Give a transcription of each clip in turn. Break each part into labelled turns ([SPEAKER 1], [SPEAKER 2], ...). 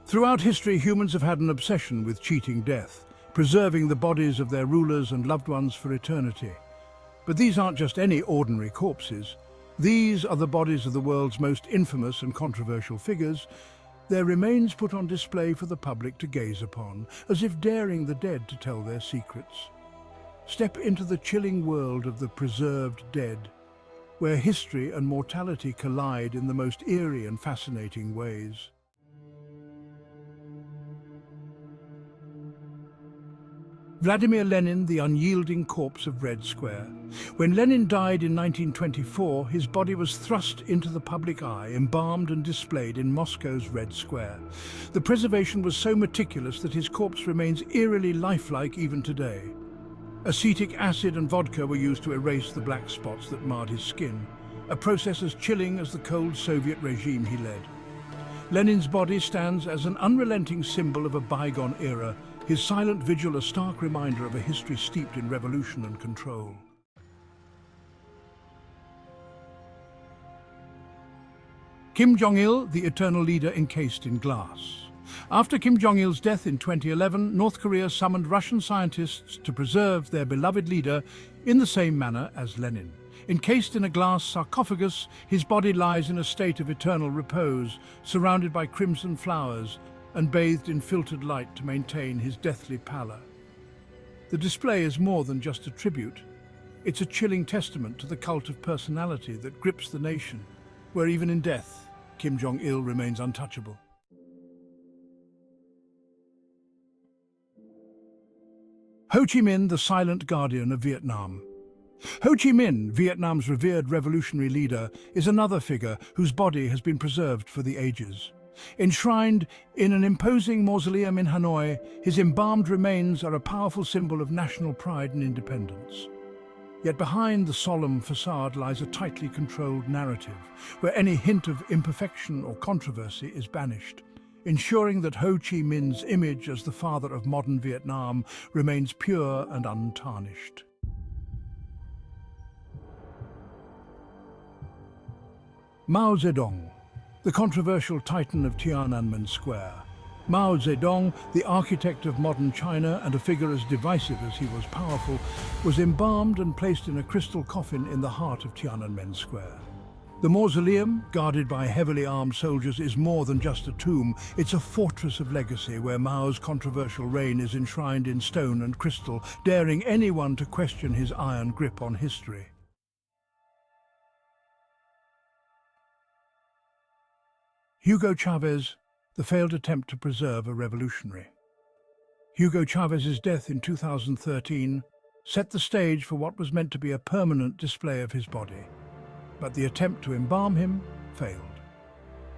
[SPEAKER 1] Throughout history, humans have had an obsession with cheating death, preserving the bodies of their rulers and loved ones for eternity. But these aren't just any ordinary corpses. These are the bodies of the world's most infamous and controversial figures, their remains put on display for the public to gaze upon, as if daring the dead to tell their secrets. Step into the chilling world of the preserved dead, where history and mortality collide in the most eerie and fascinating ways. Vladimir Lenin, the unyielding corpse of Red Square. When Lenin died in 1924, his body was thrust into the public eye, embalmed and displayed in Moscow's Red Square. The preservation was so meticulous that his corpse remains eerily lifelike even today. Acetic acid and vodka were used to erase the black spots that marred his skin, a process as chilling as the cold Soviet regime he led. Lenin's body stands as an unrelenting symbol of a bygone era, his silent vigil a stark reminder of a history steeped in revolution and control. Kim Jong-il, the eternal leader encased in glass. After Kim Jong-il's death in 2011, North Korea summoned Russian scientists to preserve their beloved leader in the same manner as Lenin. Encased in a glass sarcophagus, his body lies in a state of eternal repose, surrounded by crimson flowers and bathed in filtered light to maintain his deathly pallor. The display is more than just a tribute. It's a chilling testament to the cult of personality that grips the nation, where even in death, Kim Jong-il remains untouchable. Ho Chi Minh, the silent guardian of Vietnam. Ho Chi Minh, Vietnam's revered revolutionary leader, is another figure whose body has been preserved for the ages. Enshrined in an imposing mausoleum in Hanoi, his embalmed remains are a powerful symbol of national pride and independence. Yet behind the solemn facade lies a tightly controlled narrative, where any hint of imperfection or controversy is banished, ensuring that Ho Chi Minh's image as the father of modern Vietnam remains pure and untarnished. Mao Zedong, the controversial titan of Tiananmen Square. Mao Zedong, the architect of modern China and a figure as divisive as he was powerful, was embalmed and placed in a crystal coffin in the heart of Tiananmen Square. The mausoleum, guarded by heavily armed soldiers, is more than just a tomb. It's a fortress of legacy where Mao's controversial reign is enshrined in stone and crystal, daring anyone to question his iron grip on history. Hugo Chavez, the failed attempt to preserve a revolutionary. Hugo Chavez's death in 2013 set the stage for what was meant to be a permanent display of his body, but the attempt to embalm him failed.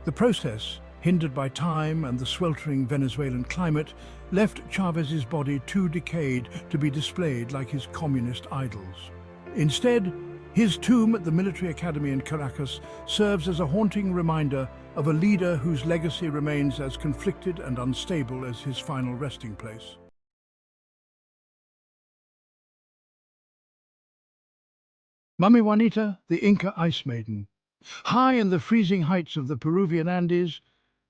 [SPEAKER 1] The process, hindered by time and the sweltering Venezuelan climate, left Chavez's body too decayed to be displayed like his communist idols. Instead, his tomb at the military academy in Caracas serves as a haunting reminder of a leader whose legacy remains as conflicted and unstable as his final resting place. Mummy Juanita, the Inca ice maiden. High in the freezing heights of the Peruvian Andes,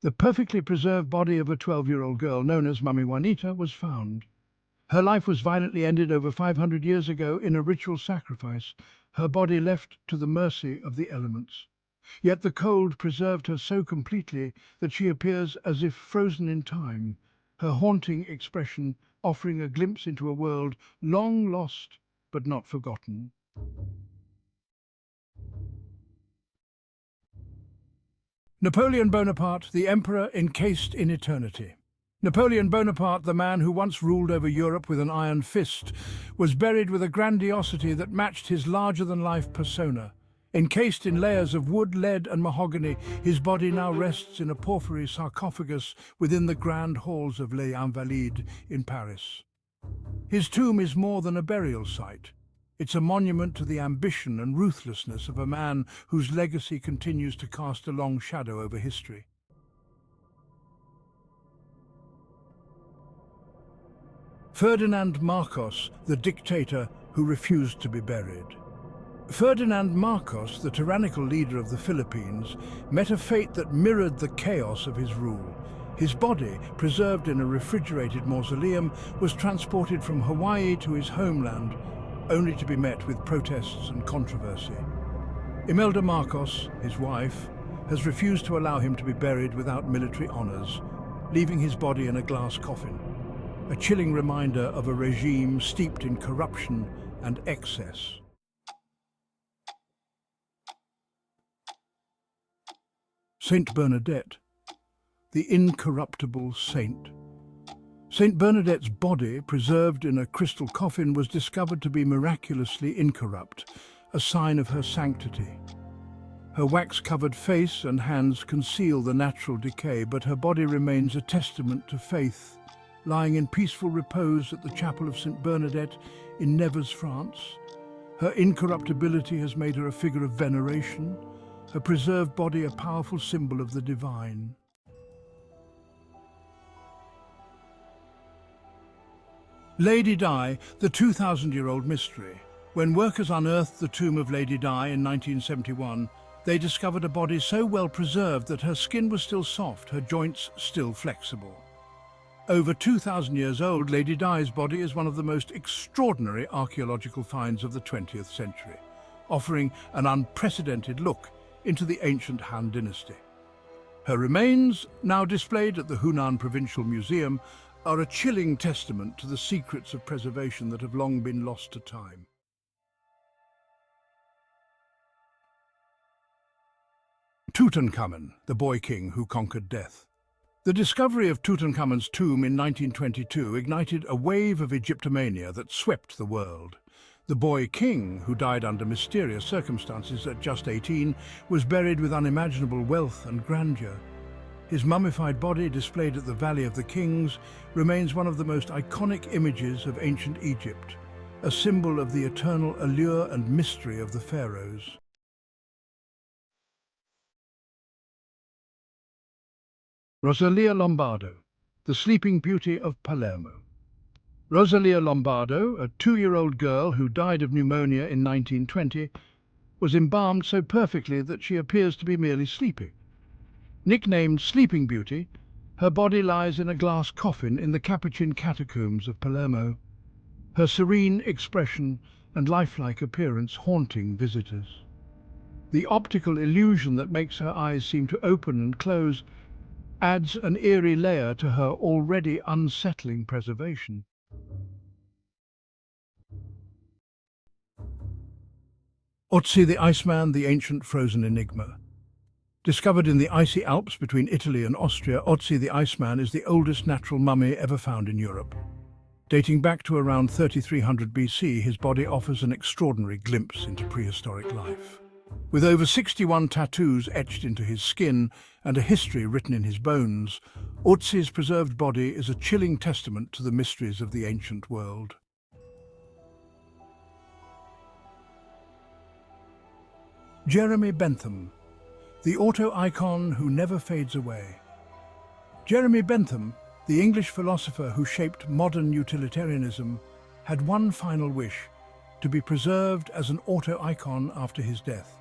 [SPEAKER 1] the perfectly preserved body of a 12-year-old girl known as Mummy Juanita was found. Her life was violently ended over 500 years ago in a ritual sacrifice, her body left to the mercy of the elements. Yet the cold preserved her so completely that she appears as if frozen in time, her haunting expression offering a glimpse into a world long lost but not forgotten. Napoleon Bonaparte, the Emperor encased in eternity. Napoleon Bonaparte, the man who once ruled over Europe with an iron fist, was buried with a grandiosity that matched his larger-than-life persona. Encased in layers of wood, lead and mahogany, his body now rests in a porphyry sarcophagus within the grand halls of Les Invalides in Paris. His tomb is more than a burial site. It's a monument to the ambition and ruthlessness of a man whose legacy continues to cast a long shadow over history. Ferdinand Marcos, the dictator who refused to be buried. Ferdinand Marcos, the tyrannical leader of the Philippines, met a fate that mirrored the chaos of his rule. His body, preserved in a refrigerated mausoleum, was transported from Hawaii to his homeland, only to be met with protests and controversy. Imelda Marcos, his wife, has refused to allow him to be buried without military honors, leaving his body in a glass coffin, a chilling reminder of a regime steeped in corruption and excess. Saint Bernadette, the incorruptible saint. Saint Bernadette's body, preserved in a crystal coffin, was discovered to be miraculously incorrupt, a sign of her sanctity. Her wax-covered face and hands conceal the natural decay, but her body remains a testament to faith, lying in peaceful repose at the chapel of Saint Bernadette in Nevers, France. Her incorruptibility has made her a figure of veneration, her preserved body a powerful symbol of the divine. Lady Di, the 2,000-year-old mystery. When workers unearthed the tomb of Lady Di in 1971, they discovered a body so well preserved that her skin was still soft, her joints still flexible. Over 2,000 years old, Lady Di's body is one of the most extraordinary archaeological finds of the 20th century, offering an unprecedented look into the ancient Han dynasty. Her remains, now displayed at the Hunan Provincial Museum, are a chilling testament to the secrets of preservation that have long been lost to time. Tutankhamun, the boy king who conquered death. The discovery of Tutankhamun's tomb in 1922 ignited a wave of Egyptomania that swept the world. The boy king, who died under mysterious circumstances at just 18, was buried with unimaginable wealth and grandeur. His mummified body, displayed at the Valley of the Kings, remains one of the most iconic images of ancient Egypt, a symbol of the eternal allure and mystery of the pharaohs. Rosalia Lombardo, the Sleeping Beauty of Palermo. Rosalia Lombardo, a 2-year-old girl who died of pneumonia in 1920, was embalmed so perfectly that she appears to be merely sleeping. Nicknamed Sleeping Beauty, her body lies in a glass coffin in the Capuchin catacombs of Palermo, her serene expression and lifelike appearance haunting visitors. The optical illusion that makes her eyes seem to open and close adds an eerie layer to her already unsettling preservation. Ötzi the Iceman, the ancient frozen enigma. Discovered in the icy Alps between Italy and Austria, Ötzi the Iceman is the oldest natural mummy ever found in Europe. Dating back to around 3300 BC, his body offers an extraordinary glimpse into prehistoric life. With over 61 tattoos etched into his skin and a history written in his bones, Ötzi's preserved body is a chilling testament to the mysteries of the ancient world. Jeremy Bentham, the auto icon who never fades away. Jeremy Bentham, the English philosopher who shaped modern utilitarianism, had one final wish: to be preserved as an auto icon after his death.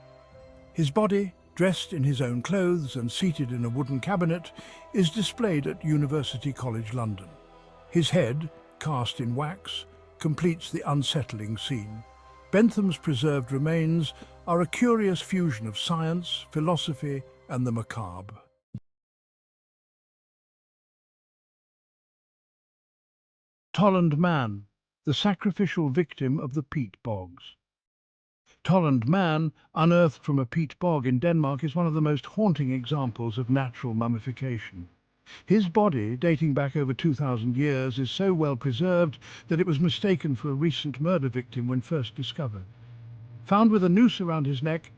[SPEAKER 1] His body, dressed in his own clothes and seated in a wooden cabinet, is displayed at University College London. His head, cast in wax, completes the unsettling scene. Bentham's preserved remains are a curious fusion of science, philosophy, and the macabre. Tolland Man, the sacrificial victim of the peat bogs. Tolland Man, unearthed from a peat bog in Denmark, is one of the most haunting examples of natural mummification. His body, dating back over 2,000 years, is so well preserved that it was mistaken for a recent murder victim when first discovered. Found with a noose around his neck,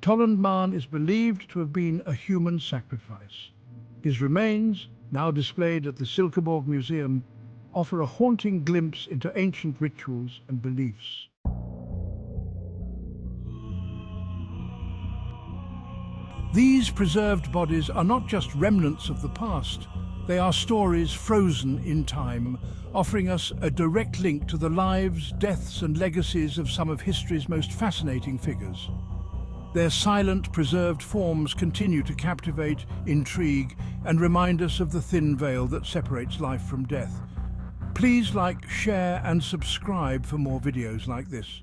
[SPEAKER 1] Tolland Man is believed to have been a human sacrifice. His remains, now displayed at the Silkeborg Museum, offer a haunting glimpse into ancient rituals and beliefs. These preserved bodies are not just remnants of the past, they are stories frozen in time, offering us a direct link to the lives, deaths and legacies of some of history's most fascinating figures. Their silent, preserved forms continue to captivate, intrigue, and remind us of the thin veil that separates life from death. Please like, share, and subscribe for more videos like this.